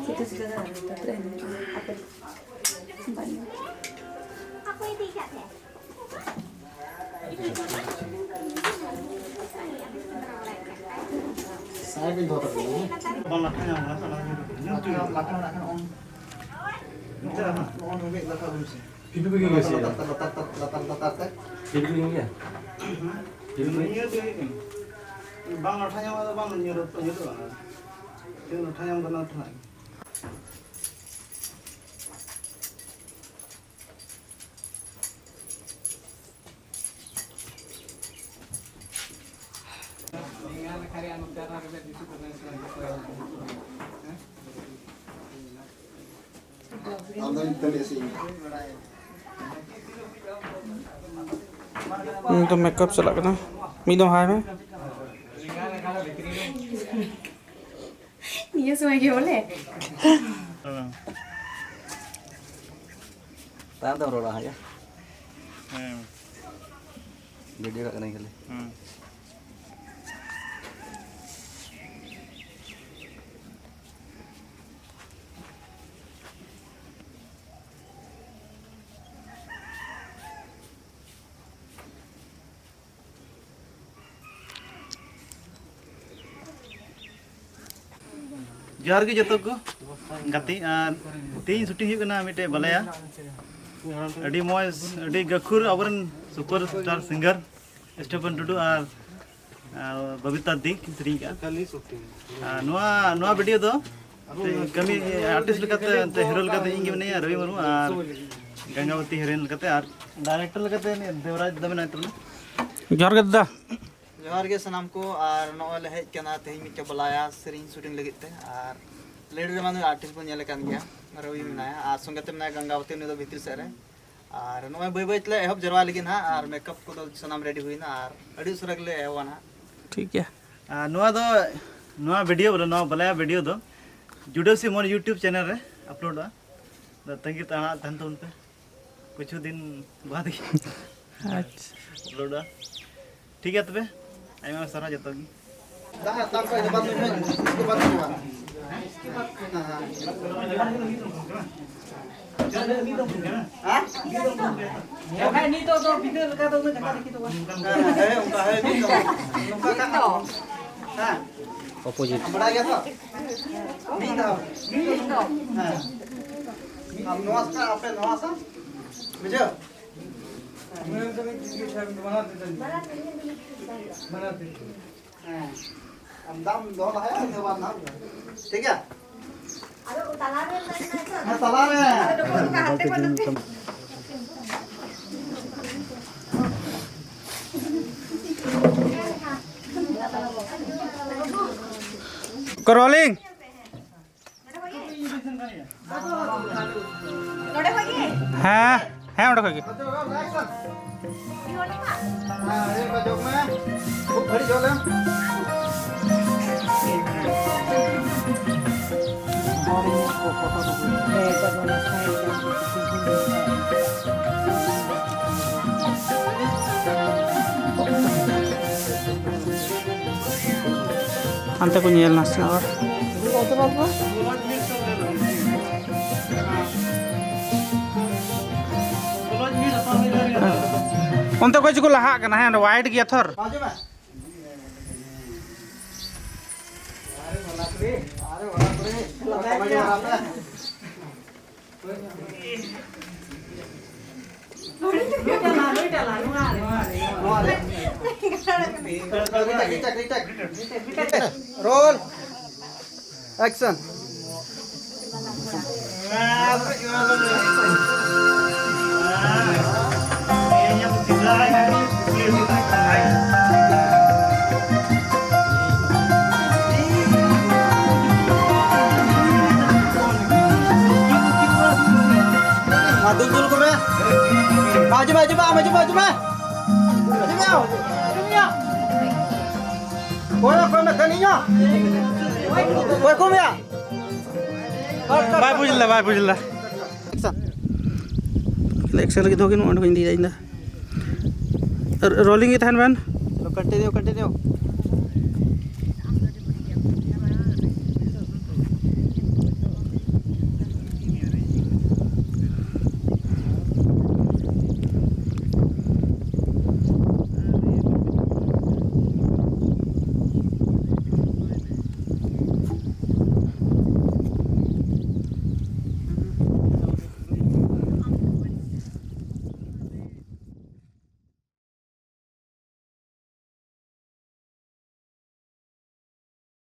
Situ sudah ada tren. Apa? Banyak. Aku ini tidak ya. Saya bin thọ tập dulu. Con là cái nào là Lakan on. On ngombe lakan rumsi. Pintu begini guys ya. Latar. Pintu begini ya. Ini tuh bang artanya apa bang nyurut kan? Itu artanya yang benar tuh. तो makeup चला करना मी दो हाय में Iya semuanya boleh. Tahan tahu rolah ya. Hmm. Video kat kena kali. जोहार के जतो को गति तीन शूटिंग हुई कना मिटे बलया अडी मॉइस अडी गखुर अबरन super star singer Stephen Tudu और बबीता दिक सेरिंग का नोआ वीडियो दो कमी आर्टिस्ट लकाते ते हीरो लकाते इंगे मने रवि मरु और गंगावती हिरेन लकाते और डायरेक्टर लकाते देवराज दमना तबना जोर गद्दा जोहार के सनाम को और नोए ले हेज कना तेही मिटे बलाया सेरिंग शूटिंग लगित ते और लेडी रे मानु आर्टिस्ट बन नेले कान गया रवि मेनाया और संगते मेना गंगावती ने दो भीतर से रे और नोए बय बय तले एहब जरवा लगिन हा और मेकअप को तो सनाम रेडी हुईना और अडी सुरग ले एवाना ठीक है नोआ वीडियो बोलो नोआ बलाया वीडियो दो जुड़ो से मोर यूट्यूब चैनल रे अपलोड दा तंगी ताना तन तो उनपे कुछ दिन बाद ही अच्छा अपलोड दा ठीक है तबे आइमा सारा जतो की ताम का जबान में इसके बाद में हां Kayak ini tuh video kata tuh dekat gitu kan. उनका है नहीं तो उनका का हां अपोजिट बड़ा गया था नहीं था हां हम नवाज का आपने नवाज सा बुझो हम दाम दो है जवान ना ठीक है Aduh, utalarin lagi na ito. salah है रोलिंग Node lagi. हाँ है उड़ा के Ihoni Pak. हां ये बजो में खूब भरी जो ले अंत को नियल नस और उनते कोई को लहा करना है वाइट गया थर बाजू में roll action Dul ko ba? Maju maju ba, maju maju ba. Maju ba. Bola ko na kaniya. Boy ko ya. बाय बुझला एक्शन लगी तो कि नोट को इंदी जाइंदा रोलिंग इथान बन कंटिन्यू